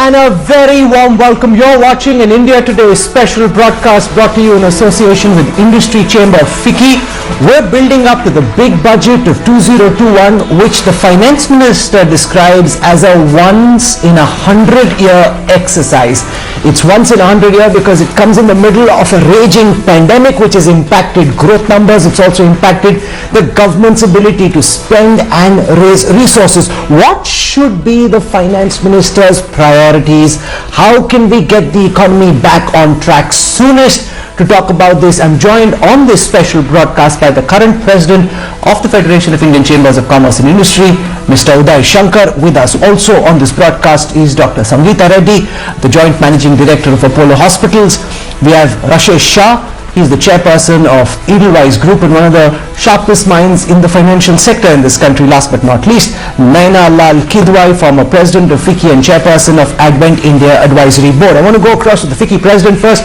and a very warm welcome. You're watching an India Today special broadcast brought to you in association with Industry Chamber FICCI. We're building up to the big budget of 2021, which the Finance Minister describes as a once-in-a-100-year exercise. It's once in a 100-year because it comes in the middle of a raging pandemic which has impacted growth numbers. It's also impacted the government's ability to spend and raise resources. What should be the Finance Minister's priorities? How can we get the economy back on track soonest? To talk about this, I'm joined on this special broadcast by the current president of the Federation of Indian Chambers of Commerce and Industry, Mr. Uday Shankar. With us also on this broadcast is Dr. Sangeeta Reddy, the joint managing director of Apollo Hospitals. We have Rashesh Shah. He's the chairperson of Edelweiss Group and one of the sharpest minds in the financial sector in this country. Last but not least, Naina Lal Kidwai, former president of FICCI and chairperson of Advent India Advisory Board. I want to go across to the FICCI president first.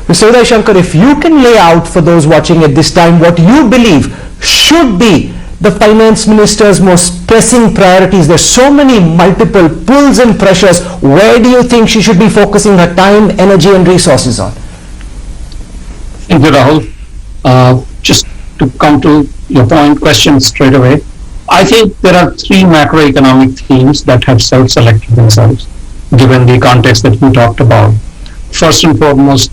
Mr. Uday Shankar, if you can lay out for those watching at this time what you believe should be the Finance Minister's most pressing priorities. There's so many multiple pulls and pressures. Where do you think she should be focusing her time, energy and resources on? Thank you, Rahul. Just to come to your question straight away, I think there are three macroeconomic themes that have self-selected themselves, given the context that we talked about. First and foremost,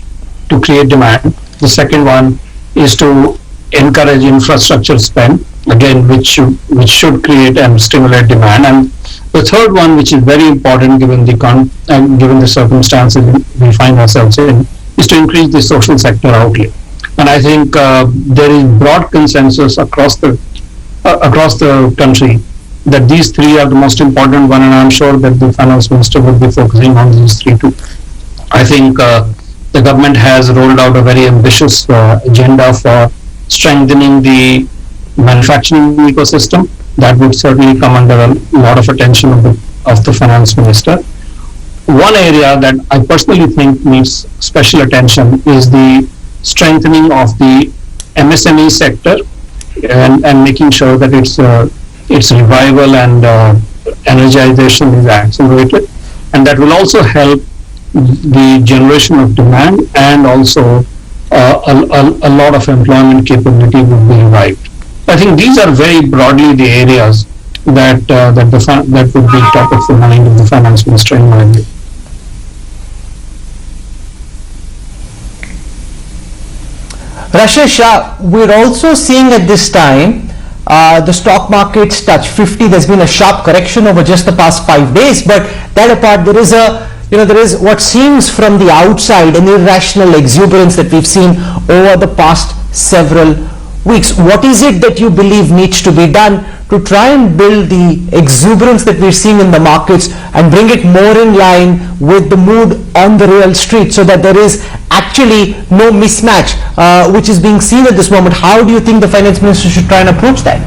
to create demand. The second one is to encourage infrastructure spend, again, which should create and stimulate demand. And the third one, which is very important given the circumstances we find ourselves in, is to increase the social sector outlay. And I think there is broad consensus across the country that these three are the most important one, and I'm sure that the Finance Minister will be focusing on these three too. I think the government has rolled out a very ambitious agenda for strengthening the manufacturing ecosystem. That would certainly come under a lot of attention of the Finance Minister. One area that I personally think needs special attention is the strengthening of the MSME sector and making sure that its revival and energization is accelerated, and that will also help the generation of demand, and also a lot of employment capability will be revived. I think these are very broadly the areas that would be top of the mind of the Finance Minister in my view. Rashesh Shah, we're also seeing at this time the stock markets touch 50. There's been a sharp correction over just the past 5 days, but that apart, there is what seems from the outside an irrational exuberance that we've seen over the past several weeks. What is it that you believe needs to be done to try and build the exuberance that we're seeing in the markets and bring it more in line with the mood on the real street, so that there is actually no mismatch which is being seen at this moment? How do you think the Finance Minister should try and approach that?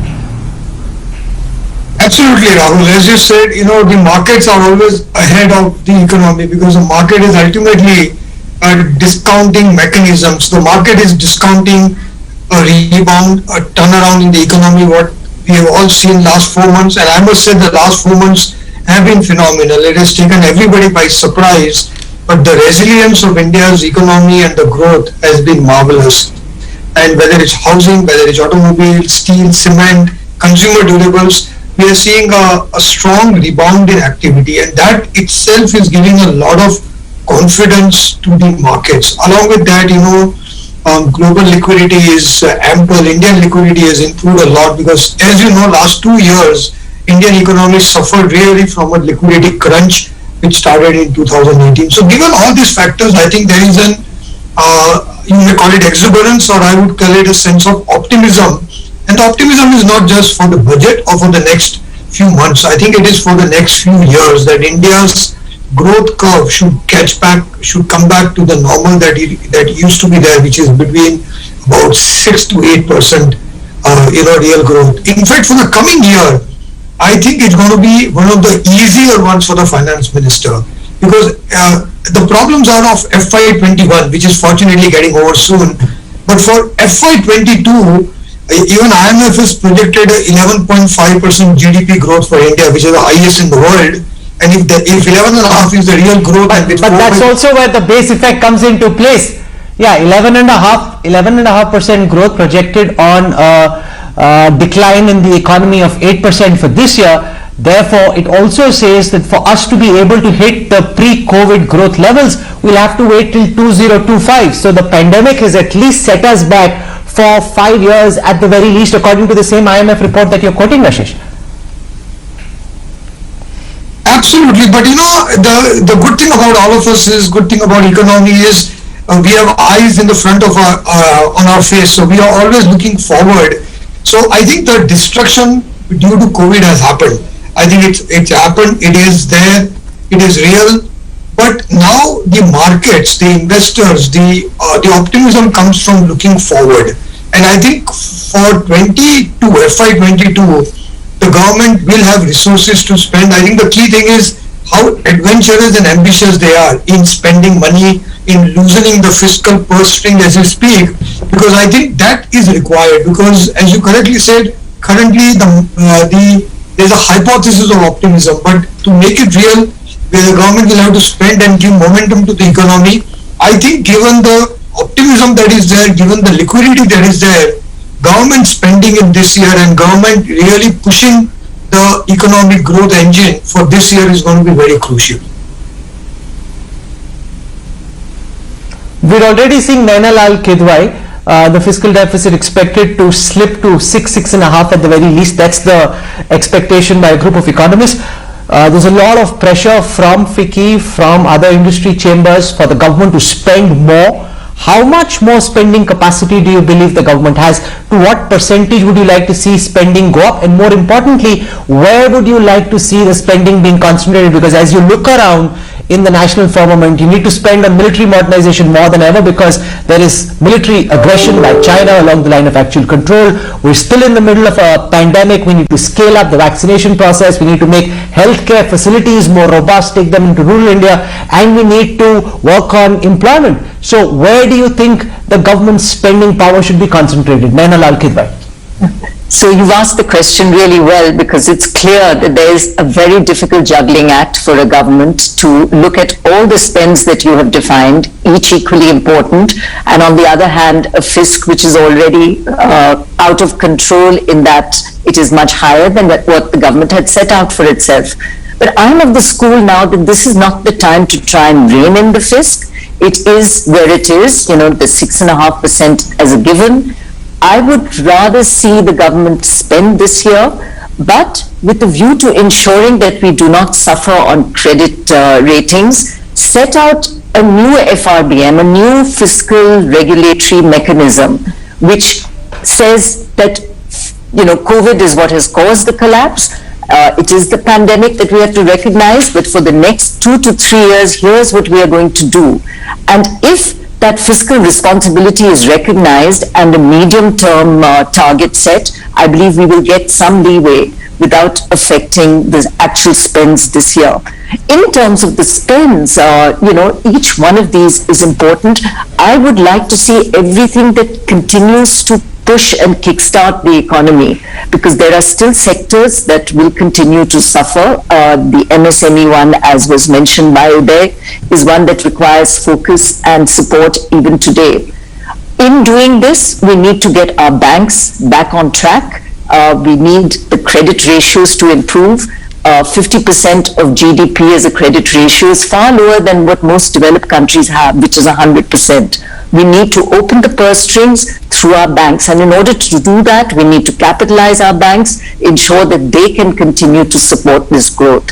Absolutely, Rahul. As you said, the markets are always ahead of the economy because the market is ultimately a discounting mechanism. So the market is discounting a rebound, a turnaround in the economy, what we have all seen last 4 months. And I must say the last 4 months have been phenomenal. It has taken everybody by surprise, but the resilience of India's economy and the growth has been marvelous. And whether it's housing, whether it's automobile, steel, cement, consumer durables, we are seeing a strong rebound in activity, and that itself is giving a lot of confidence to the markets. Along with that, global liquidity is ample. Indian liquidity has improved a lot because, as you know, last 2 years, Indian economy suffered really from a liquidity crunch which started in 2018. So given all these factors, I think there is you may call it exuberance, or I would call it a sense of optimism. And the optimism is not just for the budget or for the next few months. I think it is for the next few years that India's growth curve should come back to the normal that used to be there, which is between about 6 to 8% real growth. In fact, for the coming year, I think it's going to be one of the easier ones for the Finance Minister, because the problems are of FY21, which is fortunately getting over soon. But for FY22, even IMF has projected a 11.5% GDP growth for India, which is the highest in the world. And if 11.5 is the real growth, but that's also where the base effect comes into place. Yeah, 11.5% growth projected on decline in the economy of 8% for this year. Therefore, it also says that for us to be able to hit the pre-COVID growth levels, we'll have to wait till 2025. So the pandemic has at least set us back for 5 years at the very least, according to the same IMF report that you're quoting, Rashesh. Absolutely, but the good thing about all of us is, good thing about economy is we have eyes in the front of on our face, so we are always looking forward. So I think the destruction due to COVID has happened. I think it's happened, it is there, it is real, but now the markets, the investors, the optimism comes from looking forward. And I think for FY22, the government will have resources to spend. I think the key thing is how adventurous and ambitious they are in spending money, in loosening the fiscal purse string as you speak, because I think that is required, because as you correctly said, currently there's a hypothesis of optimism, but to make it real, where the government will have to spend and give momentum to the economy, I think given the optimism that is there, given the liquidity that is there, government spending in this year and government really pushing the economic growth engine for this year is going to be very crucial. We're already seeing Naina Lal Kidwai, the fiscal deficit expected to slip to 6.5% at the very least. That's the expectation by a group of economists. There's a lot of pressure from FICCI, from other industry chambers for the government to spend more. How much more spending capacity do you believe the government has? To what percentage would you like to see spending go up? And more importantly, where would you like to see the spending being concentrated? Because as you look around in the national firmament, you need to spend on military modernization more than ever, because there is military aggression by China along the line of actual control. We're still in the middle of a pandemic. We need to scale up the vaccination process. We need to make healthcare facilities more robust, take them into rural India, and we need to work on employment. So where do you think the government's spending power should be concentrated? Naina Lal Kidwai. So you've asked the question really well, because it's clear that there is a very difficult juggling act for a government to look at all the spends that you have defined, each equally important, and on the other hand, a fisc which is already out of control in that it is much higher than what the government had set out for itself. But I'm of the school now that this is not the time to try and rein in the fisc. It is where it is, the 6.5% as a given. I would rather see the government spend this year, but with a view to ensuring that we do not suffer on credit ratings, set out a new FRBM, a new fiscal regulatory mechanism, which says that, COVID is what has caused the collapse. It is the pandemic that we have to recognize, but for the next 2 to 3 years, here's what we are going to do. And if that fiscal responsibility is recognized and a medium-term target set, I believe we will get some leeway without affecting the actual spends this year. In terms of the spends, each one of these is important. I would like to see everything that continues to push and kickstart the economy, because there are still sectors that will continue to suffer. The MSME one, as was mentioned by Uday, is one that requires focus and support even today. In doing this, we need to get our banks back on track. We need the credit ratios to improve. 50% of GDP as a credit ratio is far lower than what most developed countries have, which is 100%. We need to open the purse strings through our banks, and in order to do that, we need to capitalize our banks, ensure that they can continue to support this growth.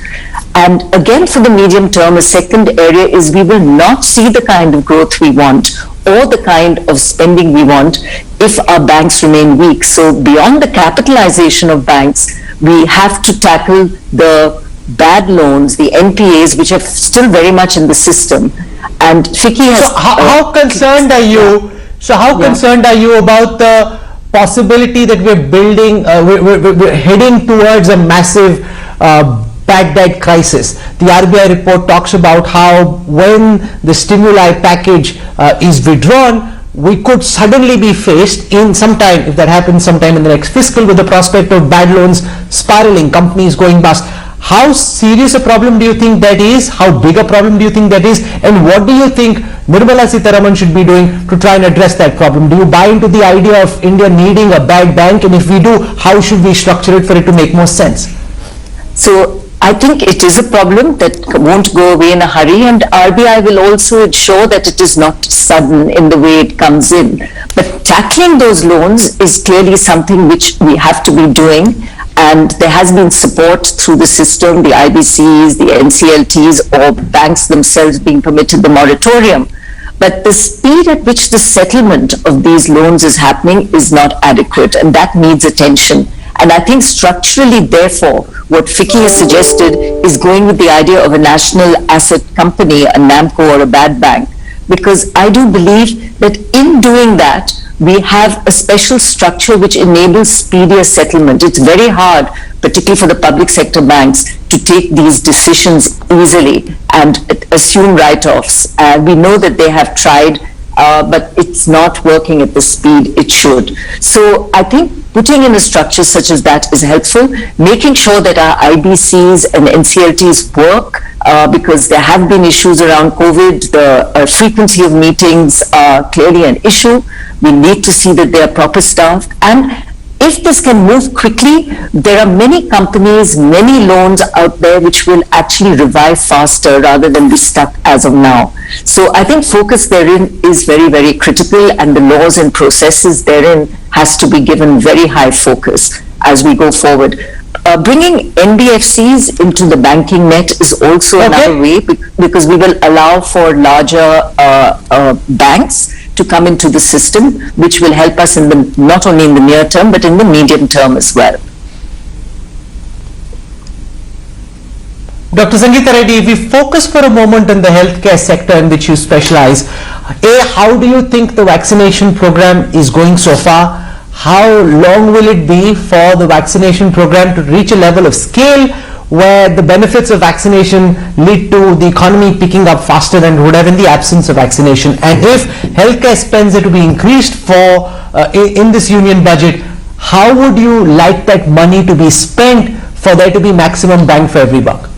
And again, for the medium term, a second area is we will not see the kind of growth we want or the kind of spending we want if our banks remain weak. So beyond the capitalization of banks, we have to tackle the bad loans, the NPAs, which are still very much in the system. And FICCI has... So how concerned are you? So how concerned are you about the possibility that we're building, we're heading towards a massive bad debt crisis? The RBI report talks about how when the stimuli package is withdrawn, we could suddenly be faced in some time, if that happens sometime in the next fiscal, with the prospect of bad loans spiraling, companies going bust. How serious a problem do you think that is? How big a problem do you think that is? And what do you think Nirmala Sitharaman should be doing to try and address that problem? Do you buy into the idea of India needing a bad bank? And if we do, how should we structure it for it to make more sense? So I think it is a problem that won't go away in a hurry, and RBI will also ensure that it is not sudden in the way it comes in. But tackling those loans is clearly something which we have to be doing, and there has been support through the system, the IBCs, the NCLTs, or banks themselves being permitted the moratorium. But the speed at which the settlement of these loans is happening is not adequate, and that needs attention. And I think structurally, therefore, what FICCI has suggested is going with the idea of a national asset company, a NAMCO or a bad bank, because I do believe that in doing that, we have a special structure which enables speedier settlement. It's very hard, particularly for the public sector banks, to take these decisions easily and assume write-offs. We know that they have tried, but it's not working at the speed it should. So I think putting in a structure such as that is helpful, making sure that our IBCs and NCLTs work, because there have been issues around COVID. The frequency of meetings are clearly an issue. We need to see that they are proper staffed. And if this can move quickly, there are many companies, many loans out there which will actually revive faster rather than be stuck as of now. So I think focus therein is very, very critical, and the laws and processes therein has to be given very high focus as we go forward. Bringing NBFCs into the banking net is also another way, because we will allow for larger banks to come into the system, which will help us in the, not only in the near term, but in the medium term as well. Dr. Sangeeta Reddy, if we focus for a moment on the healthcare sector in which you specialize, how do you think the vaccination program is going so far? How long will it be for the vaccination program to reach a level of scale where the benefits of vaccination lead to the economy picking up faster than it would have in the absence of vaccination? And if healthcare spends are to be increased for in this union budget, how would you like that money to be spent for there to be maximum bang for every buck?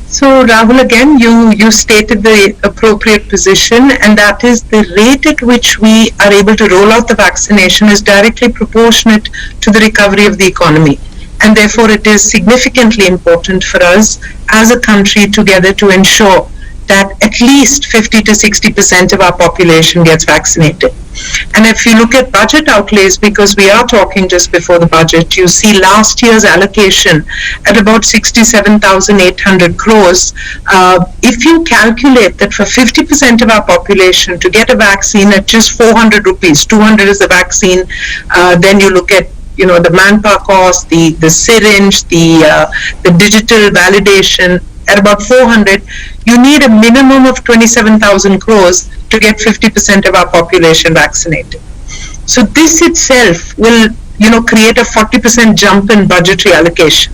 So Rahul, again, you stated the appropriate position, and that is the rate at which we are able to roll out the vaccination is directly proportionate to the recovery of the economy. And therefore it is significantly important for us as a country together to ensure that at least 50 to 60% of our population gets vaccinated. And if you look at budget outlays, because we are talking just before the budget, you see last year's allocation at about 67,800 crores. If you calculate that for 50% of our population to get a vaccine at just 400 rupees, 200 is the vaccine, then you look at the manpower cost, the syringe, the digital validation at about 400, you need a minimum of 27,000 crores to get 50% of our population vaccinated. So this itself will, create a 40% jump in budgetary allocation.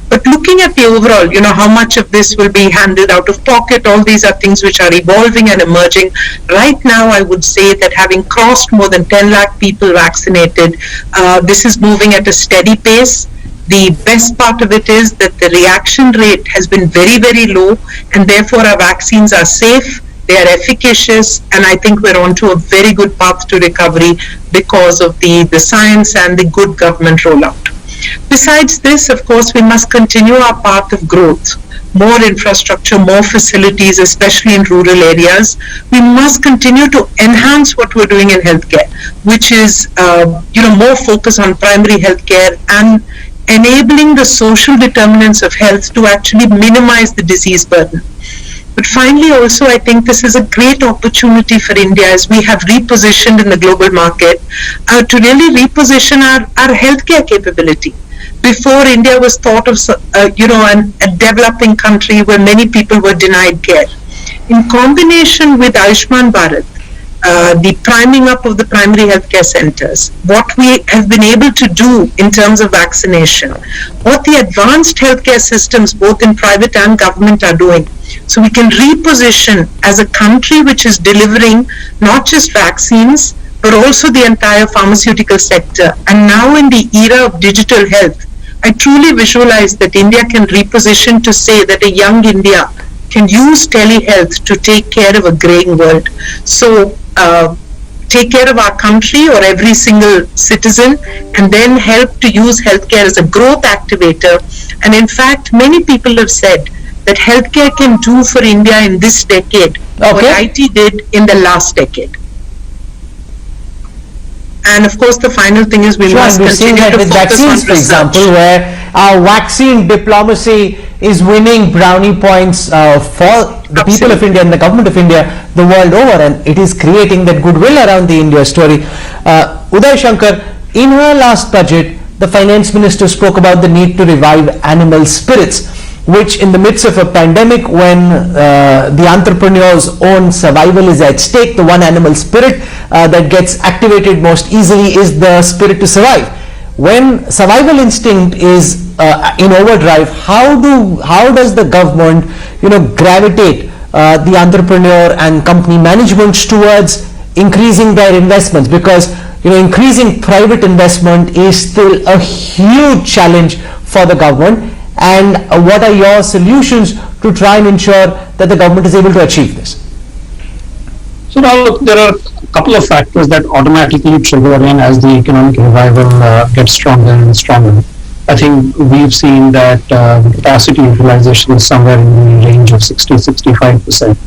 But looking at the overall, how much of this will be handled out of pocket, all these are things which are evolving and emerging. Right now, I would say that having crossed more than 10 lakh people vaccinated, this is moving at a steady pace. The best part of it is that the reaction rate has been very, very low, and therefore our vaccines are safe, they are efficacious, and I think we're on to a very good path to recovery because of the science and the good government rollout. Besides this, of course, we must continue our path of growth. More infrastructure, more facilities, especially in rural areas. We must continue to enhance what we're doing in healthcare, which is, more focus on primary healthcare and enabling the social determinants of health to actually minimize the disease burden. But finally, also, I think this is a great opportunity for India as we have repositioned in the global market to really reposition our healthcare capability. Before, India was thought of, a developing country where many people were denied care. In combination with Ayushman Bharat, the priming up of the primary healthcare centers, what we have been able to do in terms of vaccination, what the advanced healthcare systems, both in private and government, are doing. So we can reposition as a country which is delivering not just vaccines, but also the entire pharmaceutical sector. And now in the era of digital health, I truly visualize that India can reposition to say that a young India can use telehealth to take care of a graying world. So take care of our country or every single citizen, and then help to use healthcare as a growth activator. And in fact, many people have said that healthcare can do for India in this decade what IT did in the last decade. And of course, the final thing is we must continue to with focus on vaccines, for research. example, where our vaccine diplomacy is winning brownie points for the people of India and the government of India the world over, and it is creating that goodwill around the India story. Uday Shankar, in her last budget, the finance minister spoke about the need to revive animal spirits, which in the midst of a pandemic, when the entrepreneur's own survival is at stake, the one animal spirit that gets activated most easily is the spirit to survive. When survival instinct is in overdrive, how does the government, gravitate the entrepreneur and company managements towards increasing their investments? Because increasing private investment is still a huge challenge for the government. And what are your solutions to try and ensure that the government is able to achieve this? So now look, there are a couple of factors that automatically trigger in as the economic revival gets stronger and stronger. I think we've seen that capacity utilization is somewhere in the range of 60-65%.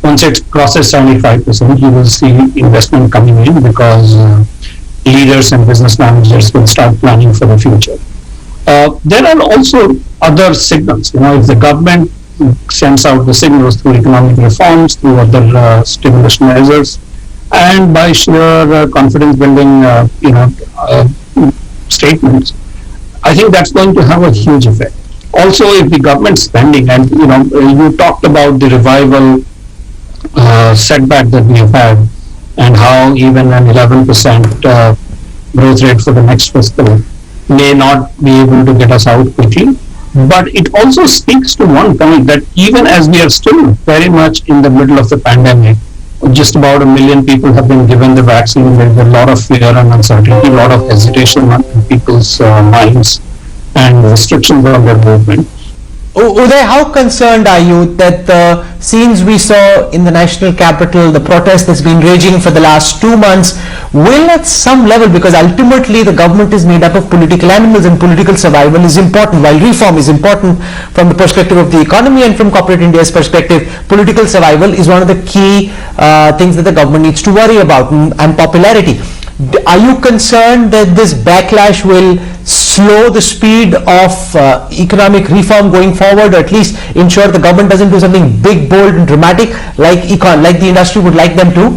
Once it crosses 75%, you will see investment coming in because leaders and business managers will start planning for the future. There are also other signals. If the government sends out the signals through economic reforms, through other stimulus measures, and by sheer confidence-building, statements, I think that's going to have a huge effect. Also, if the government spending, and you talked about the revival setback that we have had, and how even an 11% growth rate for the next fiscal may not be able to get us out quickly. But it also speaks to one point, that even as we are still very much in the middle of the pandemic, just about 1 million people have been given the vaccine. There's a lot of fear and uncertainty, a lot of hesitation in people's minds, and restrictions on their movement. Uday, how concerned are you that the scenes we saw in the national capital, the protest that's been raging for the last 2 months, will at some level, because ultimately the government is made up of political animals and political survival is important, while reform is important from the perspective of the economy and from corporate India's perspective, political survival is one of the key things that the government needs to worry about, and popularity. Are you concerned that this backlash will slow the speed of economic reform going forward, or at least ensure the government doesn't do something big, bold and dramatic like the industry would like them to?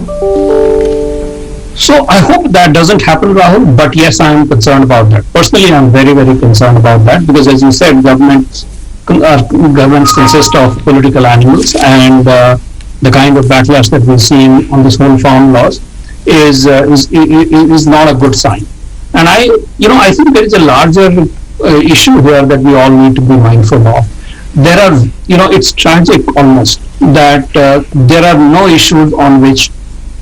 So I hope that doesn't happen, Rahul, but yes, I am concerned about that. Personally, I am very, very concerned about that, because as you said, governments consist of political animals, and the kind of backlash that we're seeing on this whole farm laws is not a good sign. And I think there is a larger issue here that we all need to be mindful of. There are, it's tragic almost that there are no issues on which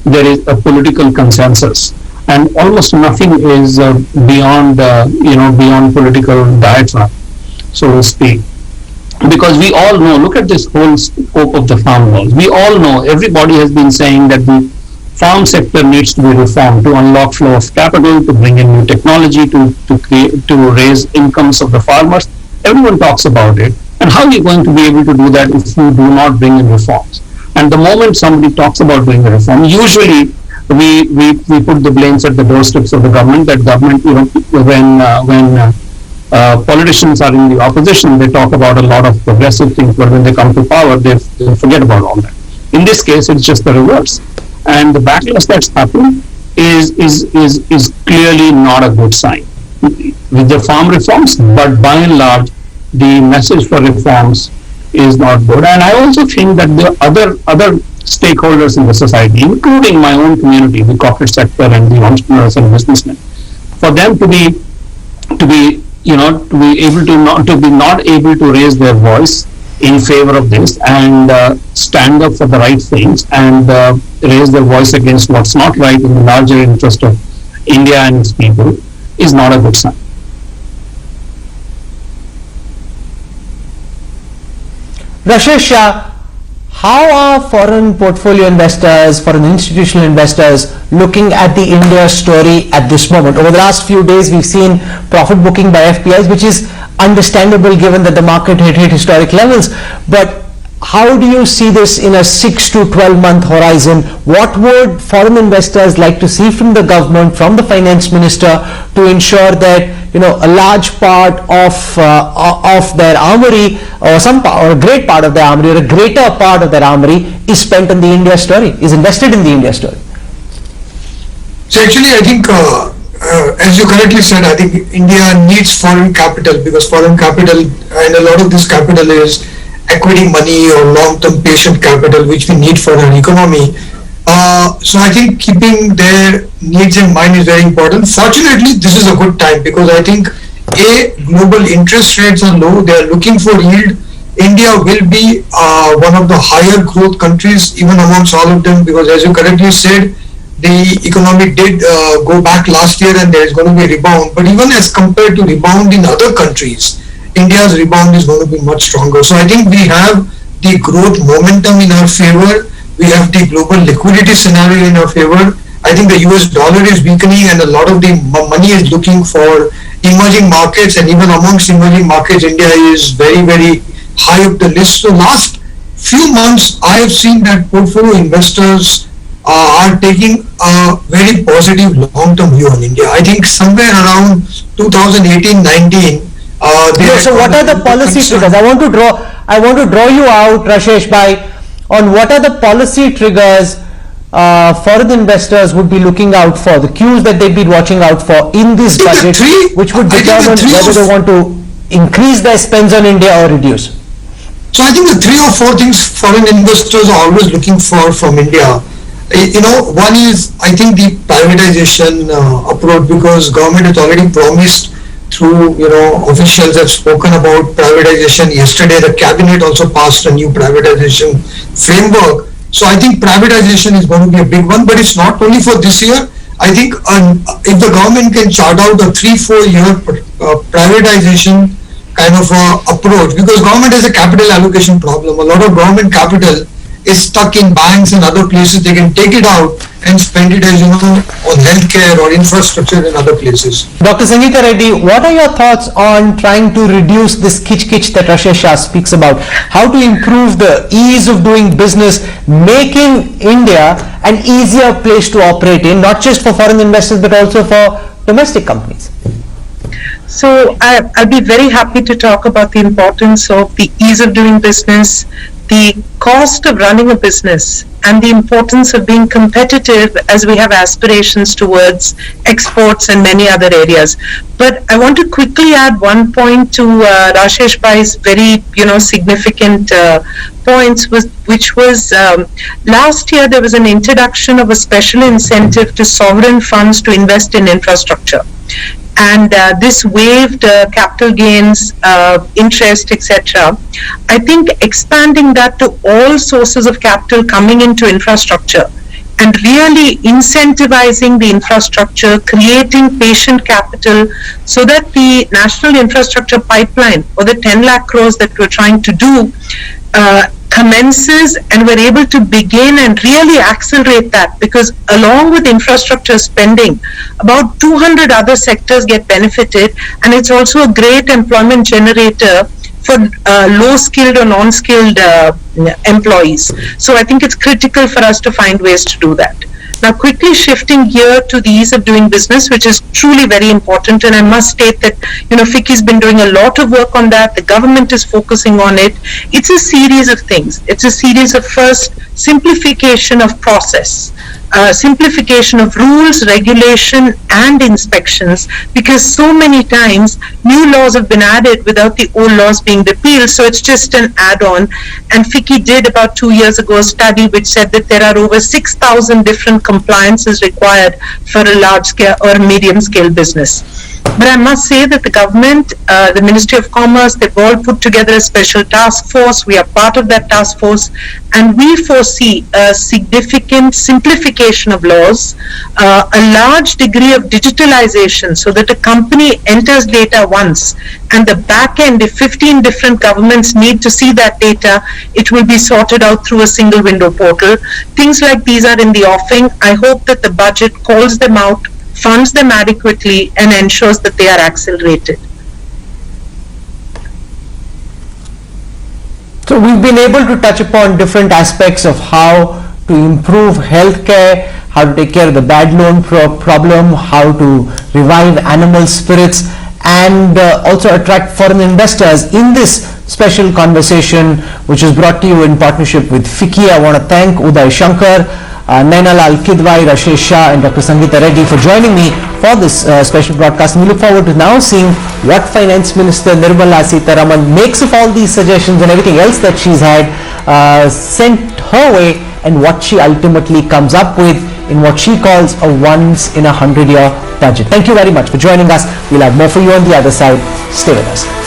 there is a political consensus, and almost nothing is beyond political diatribe, so to speak. Because we all know, look at this whole scope of the farm laws. We all know, everybody has been saying that the farm sector needs to be reformed to unlock flow of capital, to bring in new technology, to raise incomes of the farmers. Everyone talks about it. And how are you going to be able to do that if you do not bring in reforms? And the moment somebody talks about doing a reform, usually we put the blames at the doorsteps of the government. That government, when politicians are in the opposition, they talk about a lot of progressive things, but when they come to power, they forget about all that. In this case, it's just the reverse. And the backlash that's happening is clearly not a good sign with the farm reforms, but by and large, the message for reforms is not good. And I also think that the other stakeholders in the society, including my own community, the corporate sector and the entrepreneurs and businessmen, for them to be not able to raise their voice in favor of this and stand up for the right things and raise their voice against what's not right in the larger interest of India and its people is not a good sign. Rashesh Shah, how are foreign portfolio investors, foreign institutional investors looking at the India story at this moment? Over the last few days, we've seen profit booking by FPIs, which is understandable given that the market had hit historic levels. But how do you see this in a 6 to 12 month horizon? What would foreign investors like to see from the government, from the finance minister, to ensure that a large part of their armory, or a great part of their armory, or a greater part of their armory is spent on the India story, is invested in the India story? So actually, I think, as you correctly said, I think India needs foreign capital, because foreign capital, and a lot of this capital is equity money or long-term patient capital, which we need for our economy. So I think keeping their needs in mind is very important. Fortunately, this is a good time, because I think global interest rates are low. They are looking for yield. India will be one of the higher growth countries even amongst all of them, because as you correctly said, the economy did go back last year and there is going to be a rebound. But even as compared to rebound in other countries, India's rebound is going to be much stronger. So I think we have the growth momentum in our favor. We have the global liquidity scenario in our favor. I think the US dollar is weakening and a lot of the money is looking for emerging markets, and even amongst emerging markets, India is very, very high up the list. So last few months, I have seen that portfolio investors are taking a very positive long-term view on India. I think somewhere around 2018-19, so what are the policy triggers? I want to draw you out, Rashesh, on what are the policy triggers foreign investors would be looking out for, the cues that they'd be watching out for in this budget, which would determine whether they want to increase their spends on India or reduce. So I think the 3 or 4 things foreign investors are always looking for from India. One is, I think, the privatization approach, because government has already promised through, officials have spoken about privatization. Yesterday, the cabinet also passed a new privatization framework. So I think privatization is going to be a big one, but it's not only for this year. I think if the government can chart out a 3-4 year privatization kind of approach, because government has a capital allocation problem. A lot of government capital is stuck in banks and other places. They can take it out and spend it, as on healthcare or infrastructure in other places. Dr. Sangeeta Reddy, what are your thoughts on trying to reduce this kitch that Rashesh Shah speaks about? How to improve the ease of doing business, making India an easier place to operate in, not just for foreign investors but also for domestic companies? So I'll be very happy to talk about the importance of the ease of doing business, the cost of running a business, and the importance of being competitive as we have aspirations towards exports and many other areas. But I want to quickly add one point to Rashesh Bhai's very significant points, which was last year there was an introduction of a special incentive to sovereign funds to invest in infrastructure. And this waived capital gains, interest, etc. I think expanding that to all sources of capital coming into infrastructure and really incentivizing the infrastructure, creating patient capital, so that the national infrastructure pipeline, or the 10 lakh crores that we're trying to do, commences, and we're able to begin and really accelerate that, because along with infrastructure spending, about 200 other sectors get benefited, and it's also a great employment generator for low-skilled or non-skilled employees. So I think it's critical for us to find ways to do that. Now, quickly shifting gear to the ease of doing business, which is truly very important, and I must state that FICCI's been doing a lot of work on that. The government is focusing on it. It's a series of things. It's a series of, first, simplification of process, simplification of rules, regulation, and inspections, because so many times new laws have been added without the old laws being repealed, so it's just an add-on. And FICCI did about 2 years ago a study which said that there are over 6,000 different compliances required for a large scale or medium scale business. But I must say that the government, the Ministry of Commerce, they've all put together a special task force. We are part of that task force, and we foresee a significant simplification of laws, a large degree of digitalization so that a company enters data once, and the back end, if 15 different governments need to see that data, it will be sorted out through a single window portal. Things like these are in the offing. I hope that the budget calls them out, funds them adequately, and ensures that they are accelerated. So we've been able to touch upon different aspects of how to improve healthcare, how to take care of the bad loan problem, how to revive animal spirits, and also attract foreign investors in this special conversation, which is brought to you in partnership with FICCI. I want to thank Uday Shankar, Nainalal Kidwai, Rashesh Shah, and Dr. Sangeeta Reddy for joining me for this special broadcast. And we look forward to now seeing what Finance Minister Nirmala Sitharaman makes of all these suggestions and everything else that she's had sent her way, and what she ultimately comes up with in what she calls a once-in-a-100-year budget. Thank you very much for joining us. We'll have more for you on the other side. Stay with us.